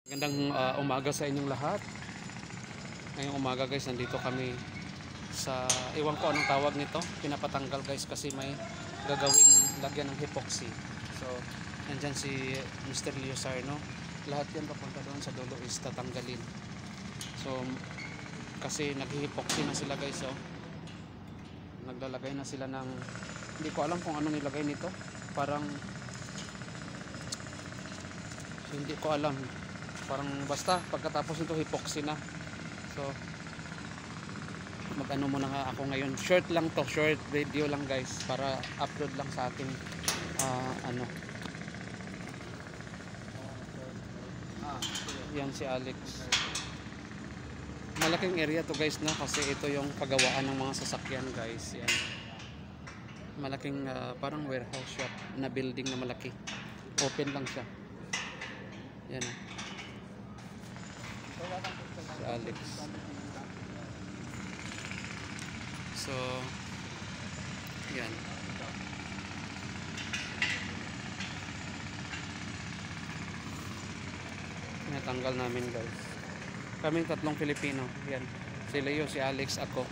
Magandang umaga sa inyong lahat. Ngayong umaga guys, nandito kami sa, iwan ko anong tawag nito, pinapatanggal guys kasi may gagawing lagyan ng epoxy. So nandyan si Mr. Leo Sarno, lahat yan papunta doon sa dulo is tatanggalin. So kasi nag-epoxy na sila guys, so naglalagay na sila ng, hindi ko alam kung ano nilagay nito, parang hindi ko alam, parang basta pagkatapos nito epoxy na. So mag-ano muna nga ako ngayon, short lang to, short video lang guys, para upload lang sa ating ano, yan si Alex. Malaking area to guys na, kasi ito yung paggawaan ng mga sasakyan guys. Yan, malaking parang warehouse shop na building na malaki, open lang siya. Yan si Alex. So yan, natanggal namin guys, kaming tatlong Pilipino. Yan, si Leo, si Alex, ako.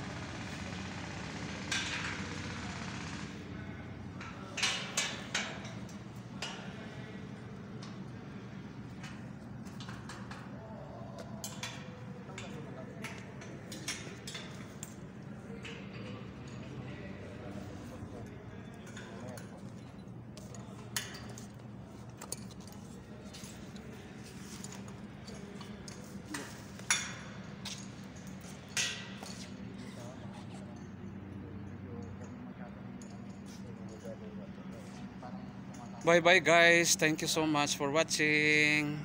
Bye bye guys, thank you so much for watching.